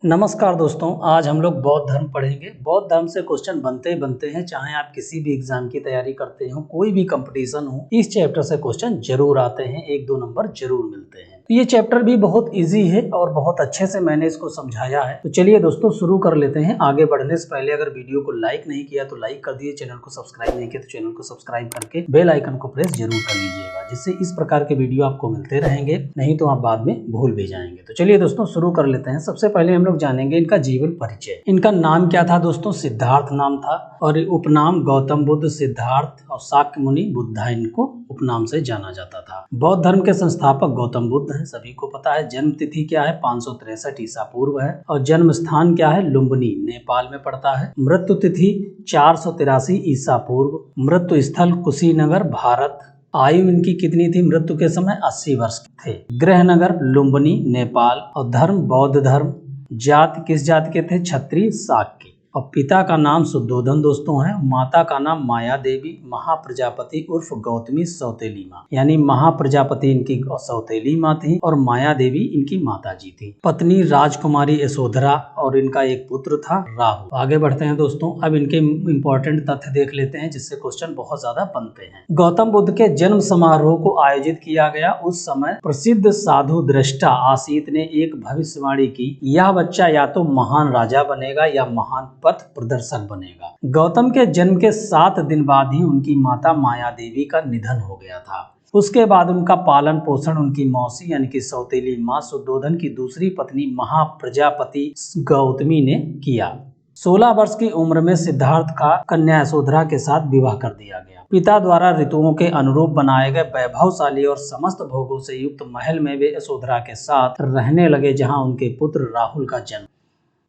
नमस्कार दोस्तों, आज हम लोग बौद्ध धर्म पढ़ेंगे। बौद्ध धर्म से क्वेश्चन बनते ही बनते हैं, चाहे आप किसी भी एग्जाम की तैयारी करते हो, कोई भी कंपटीशन हो, इस चैप्टर से क्वेश्चन जरूर आते हैं, 1-2 नंबर जरूर मिलते हैं। तो ये चैप्टर भी बहुत इजी है और बहुत अच्छे से मैंने इसको समझाया है। तो चलिए दोस्तों शुरू कर लेते हैं। आगे बढ़ने से पहले अगर वीडियो को लाइक नहीं किया तो लाइक कर दिए, चैनल को सब्सक्राइब नहीं किया तो चैनल को सब्सक्राइब करके बेल आइकन को प्रेस जरूर कर लीजिएगा, जिससे इस प्रकार के वीडियो आपको मिलते रहेंगे, नहीं तो आप बाद में भूल भी जाएंगे। तो चलिए दोस्तों शुरू कर लेते हैं। सबसे पहले हम लोग जानेंगे इनका जीवन परिचय। इनका नाम क्या था दोस्तों? सिद्धार्थ नाम था और उपनाम गौतम बुद्ध, सिद्धार्थ और शाक्य मुनि बुद्धा इनको उपनाम से जाना जाता था। बौद्ध धर्म के संस्थापक गौतम बुद्ध हैं, सभी को पता है। जन्म तिथि क्या है? 563 ईसा पूर्व है और जन्म स्थान क्या है? लुम्बिनी, नेपाल में पड़ता है। मृत्यु तिथि 483 ईसा पूर्व। मृत्यु स्थल कुशीनगर, भारत। आयु इनकी कितनी थी मृत्यु के समय? 80 वर्ष थे। गृह नगर लुम्बिनी, नेपाल। और धर्म बौद्ध धर्म। जाति किस जाति के थे? क्षत्रिय, शाक्य। और पिता का नाम शुद्धोधन दोस्तों है। माता का नाम माया देवी, महाप्रजापति उर्फ गौतमी सौतेली माँ, यानी महाप्रजापति इनकी सौतेली माँ थी और माया देवी इनकी माता जी थी। पत्नी राजकुमारी यशोधरा और इनका एक पुत्र था राहु। आगे बढ़ते हैं दोस्तों, अब इनके इंपॉर्टेंट तथ्य देख लेते हैं, जिससे क्वेश्चन बहुत ज्यादा बनते हैं। गौतम बुद्ध के जन्म समारोह को आयोजित किया गया। उस समय प्रसिद्ध साधु दृष्टा आसीत ने एक भविष्यवाणी की, यह बच्चा या तो महान राजा बनेगा या महान पथ प्रदर्शक बनेगा। गौतम के जन्म के 7 दिन बाद ही उनकी माता माया देवी का निधन हो गया था। उसके बाद उनका पालन पोषण उनकी मौसी यानी कि सौतेली माँ शुद्धोधन की दूसरी पत्नी महाप्रजापति गौतमी ने किया। 16 वर्ष की उम्र में सिद्धार्थ का कन्या यशोधरा के साथ विवाह कर दिया गया। पिता द्वारा ऋतुओं के अनुरूप बनाए गए वैभवशाली और समस्त भोगों से युक्त महल में वे यशोधरा के साथ रहने लगे, जहां उनके पुत्र राहुल का जन्म।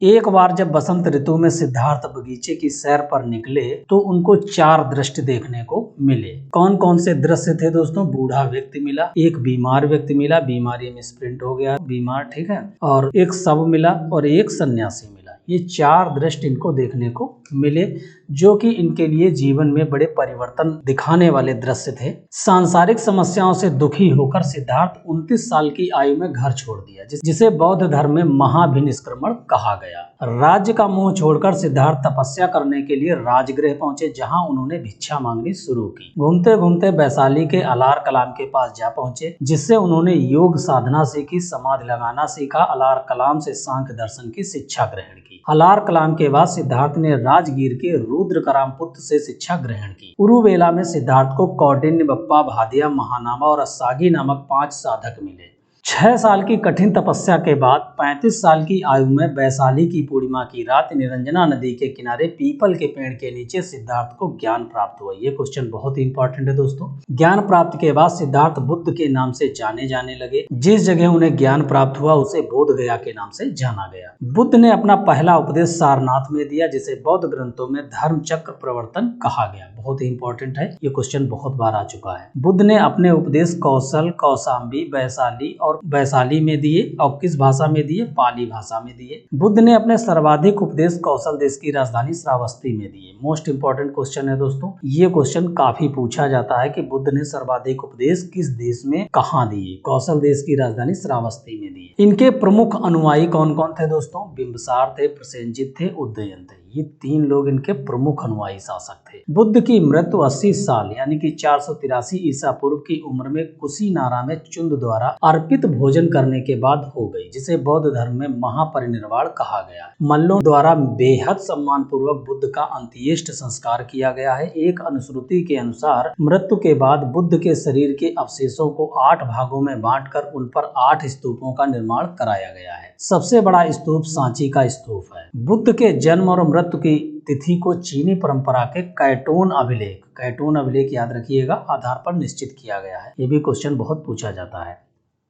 एक बार जब बसंत ऋतु में सिद्धार्थ बगीचे की सैर पर निकले तो उनको 4 दृश्य देखने को मिले। कौन कौन से दृश्य थे दोस्तों? बूढ़ा व्यक्ति मिला, एक बीमार व्यक्ति मिला, बीमारी में स्प्रिंट हो गया बीमार, ठीक है, और एक शव मिला और एक सन्यासी मिला। ये 4 दृश्य इनको देखने को मिले, जो कि इनके लिए जीवन में बड़े परिवर्तन दिखाने वाले दृश्य थे। सांसारिक समस्याओं से दुखी होकर सिद्धार्थ 29 साल की आयु में घर छोड़ दिया, जिसे बौद्ध धर्म में महाभिनिष्क्रमण कहा गया। राज्य का मोह छोड़कर सिद्धार्थ तपस्या करने के लिए राजगृह पहुंचे, जहां उन्होंने भिक्षा मांगनी शुरू की। घूमते घूमते वैशाली के अलार कलाम के पास जा पहुंचे, जिससे उन्होंने योग साधना सीखी, समाधि लगाना सीखा। अलार कलाम से सांख्य दर्शन की शिक्षा ग्रहण की। अलार कलाम के बाद सिद्धार्थ ने राजगीर के रुद्रकराम पुत्र से शिक्षा ग्रहण की। उरुवेला में सिद्धार्थ को कौंडिन्य, बप्पा, भादिया, महानामा और अस्सागी नामक 5 साधक मिले। 6 साल की कठिन तपस्या के बाद 35 साल की आयु में वैशाली की पूर्णिमा की रात निरंजना नदी के किनारे पीपल के पेड़ के नीचे सिद्धार्थ को ज्ञान प्राप्त हुआ। ये क्वेश्चन बहुत इंपॉर्टेंट है दोस्तों। ज्ञान प्राप्त के बाद सिद्धार्थ बुद्ध के नाम से जाने लगे। जिस जगह उन्हें ज्ञान प्राप्त हुआ उसे बोध गया के नाम से जाना गया। बुद्ध ने अपना पहला उपदेश सारनाथ में दिया, जिसे बौद्ध ग्रंथों में धर्म चक्र प्रवर्तन कहा गया। बहुत ही इंपॉर्टेंट है, ये क्वेश्चन बहुत बार आ चुका है। बुद्ध ने अपने उपदेश कौशल, कौशाम्बी, वैशाली और वैशाली में दिए और किस भाषा में दिए? पाली भाषा में दिए। बुद्ध ने अपने सर्वाधिक उपदेश कौशल देश की राजधानी श्रावस्ती में दिए। मोस्ट इंपॉर्टेंट क्वेश्चन है दोस्तों। ये क्वेश्चन काफी पूछा जाता है कि बुद्ध ने सर्वाधिक उपदेश किस देश में कहाँ दिए? कौशल देश की राजधानी श्रावस्ती में दिए। इनके प्रमुख अनुयायी कौन कौन थे दोस्तों? बिंबिसार थे, प्रसेनजित थे, उदयन थे। ये 3 लोग इनके प्रमुख अनुयायी शासक थे। बुद्ध की मृत्यु 80 साल यानी कि 483 ईसा पूर्व की उम्र में कुशीनारा में चुंद द्वारा अर्पित भोजन करने के बाद हो गई, जिसे बौद्ध धर्म में महापरिनिर्वाण कहा गया। मल्लों द्वारा बेहद सम्मान पूर्वक बुद्ध का अंत्येष्ट संस्कार किया गया है। एक अनुश्रुति के अनुसार मृत्यु के बाद बुद्ध के शरीर के अवशेषों को 8 भागों में बांटकर उन पर 8 स्तूपों का निर्माण कराया गया है। सबसे बड़ा स्तूप सांची का स्तूप है। बुद्ध के जन्म और मृत्यु की तिथि को चीनी परंपरा के कैटोन अभिलेख याद रखिएगा आधार पर निश्चित किया गया है। ये भी क्वेश्चन बहुत पूछा जाता है।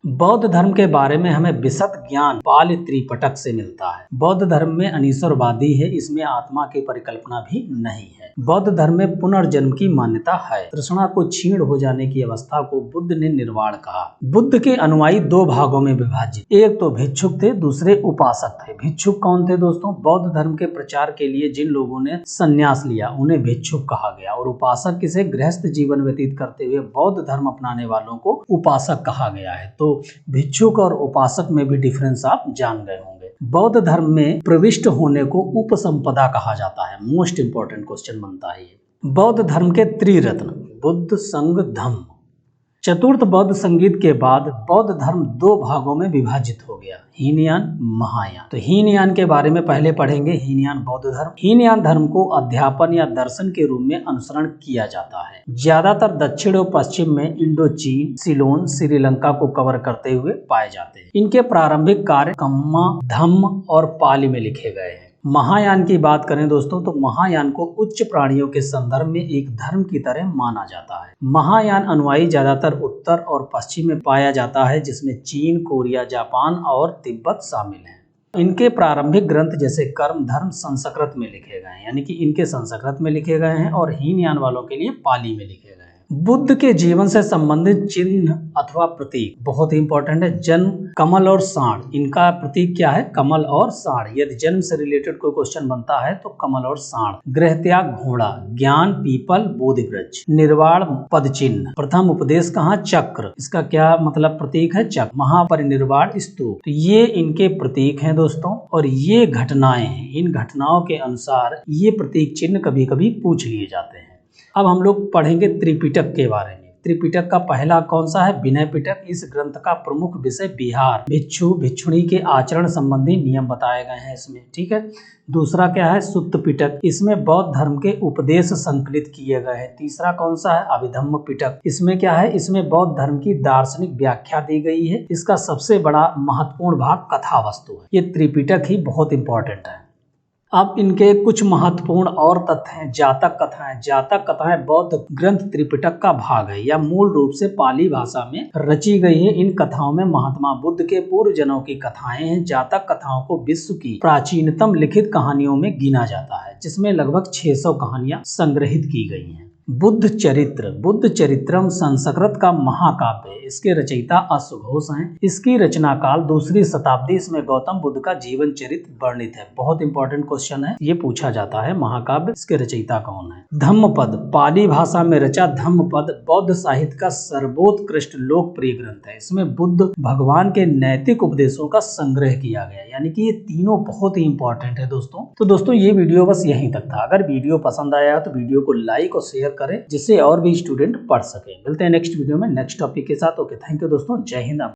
बौद्ध धर्म के बारे में हमें विशद ज्ञान पाल त्रिपिटक से मिलता है। बौद्ध धर्म में अनीश्वरवादी है, इसमें आत्मा की परिकल्पना भी नहीं है। बौद्ध धर्म में पुनर्जन्म की मान्यता है। तृष्णा को क्षीण हो जाने की अवस्था को बुद्ध ने निर्वाण कहा। बुद्ध के अनुयायी 2 भागों में विभाजित, एक तो भिक्षुक थे, दूसरे उपासक थे। भिक्षुक कौन थे दोस्तों? बौद्ध धर्म के प्रचार के लिए जिन लोगों ने संन्यास लिया उन्हें भिक्षुक कहा गया, और उपासक किसे? गृहस्थ जीवन व्यतीत करते हुए बौद्ध धर्म अपनाने वालों को उपासक कहा गया है। तो भिक्षुक और उपासक में भी डिफरेंस आप जान गए होंगे। बौद्ध धर्म में प्रविष्ट होने को उपसंपदा कहा जाता है। मोस्ट इंपॉर्टेंट क्वेश्चन बनता है ये। बौद्ध धर्म के त्रिरत्न बुद्ध, संघ, धम्म। चतुर्थ बौद्ध संगीत के बाद बौद्ध धर्म दो भागों में विभाजित हो गया, हीनयान, महायान। तो हीनयान के बारे में पहले पढ़ेंगे। हीनयान बौद्ध धर्म। हीनयान धर्म को अध्यापन या दर्शन के रूप में अनुसरण किया जाता है। ज्यादातर दक्षिण और पश्चिम में इंडो चीन, सिलोन, श्रीलंका को कवर करते हुए पाए जाते हैं। इनके प्रारंभिक कार्य कम्मा, धम्म और पाली में लिखे गए हैं। महायान की बात करें दोस्तों तो महायान को उच्च प्राणियों के संदर्भ में एक धर्म की तरह माना जाता है। महायान अनुयायी ज्यादातर उत्तर और पश्चिम में पाया जाता है, जिसमें चीन, कोरिया, जापान और तिब्बत शामिल हैं। इनके प्रारंभिक ग्रंथ जैसे कर्म धर्म संस्कृत में लिखे गए हैं, यानी कि इनके संस्कृत में लिखे गए हैं, और हीनयान वालों के लिए पाली में लिखे गए हैं। बुद्ध के जीवन से संबंधित चिन्ह अथवा प्रतीक बहुत ही इंपॉर्टेंट है। जन्म, कमल और साढ़। इनका प्रतीक क्या है? कमल और साढ़। यदि जन्म से रिलेटेड कोई क्वेश्चन बनता है तो कमल और साढ़। गृह त्याग, घोड़ा। ज्ञान, पीपल, बोधि वृक्ष। निर्वाण, पद चिन्ह। प्रथम उपदेश कहाँ? चक्र। इसका क्या मतलब प्रतीक है? चक्र। महापरिनिर्वाण, स्तूप। तो ये इनके प्रतीक हैं दोस्तों, और ये घटनाएं हैं। इन घटनाओं के अनुसार ये प्रतीक चिन्ह कभी कभी पूछ लिए जाते हैं। अब हम लोग पढ़ेंगे त्रिपिटक के बारे में। त्रिपिटक का पहला कौन सा है? विनय पिटक। इस ग्रंथ का प्रमुख विषय विहार, भिक्षु भिक्षुणी के आचरण संबंधी नियम बताए गए हैं इसमें, ठीक है। दूसरा क्या है? सुत्त पिटक। इसमें बौद्ध धर्म के उपदेश संकलित किए गए हैं। तीसरा कौन सा है? अभिधम्म पिटक। इसमें क्या है? इसमें बौद्ध धर्म की दार्शनिक व्याख्या दी गई है। इसका सबसे बड़ा महत्वपूर्ण भाग कथा वस्तु है। ये त्रिपिटक ही बहुत इंपॉर्टेंट है। अब इनके कुछ महत्वपूर्ण और तथ्य हैं। जातक कथाएं। जातक कथाएं बौद्ध ग्रंथ त्रिपिटक का भाग है, या मूल रूप से पाली भाषा में रची गई है। इन कथाओं में महात्मा बुद्ध के पूर्व जनों की कथाएं हैं। जातक कथाओं को विश्व की प्राचीनतम लिखित कहानियों में गिना जाता है, जिसमें लगभग 600 कहानियां संग्रहित की गई हैं। बुद्ध चरित्र। बुद्ध चरित्रम संस्कृत का महाकाव्य है। इसके रचयिता अश्वघोष हैं। इसकी रचना काल 2री शताब्दी। इसमें गौतम बुद्ध का जीवन चरित्र वर्णित है। बहुत इंपॉर्टेंट क्वेश्चन है, ये पूछा जाता है। महाकाव्य, इसके रचयिता कौन है? धम्मपद। पाली भाषा में रचा धम्मपद बौद्ध साहित्य का सर्वोत्कृष्ट लोकप्रिय ग्रंथ है। इसमें बुद्ध भगवान के नैतिक उपदेशों का संग्रह किया गया, यानी कि ये तीनों बहुत ही इंपॉर्टेंट है दोस्तों। तो दोस्तों ये वीडियो बस यहीं तक था। अगर वीडियो पसंद आया तो वीडियो को लाइक और शेयर करें, जिससे और भी स्टूडेंट पढ़ सके। मिलते हैं नेक्स्ट वीडियो में नेक्स्ट टॉपिक के साथ। ओके, थैंक यू दोस्तों। जय हिंद।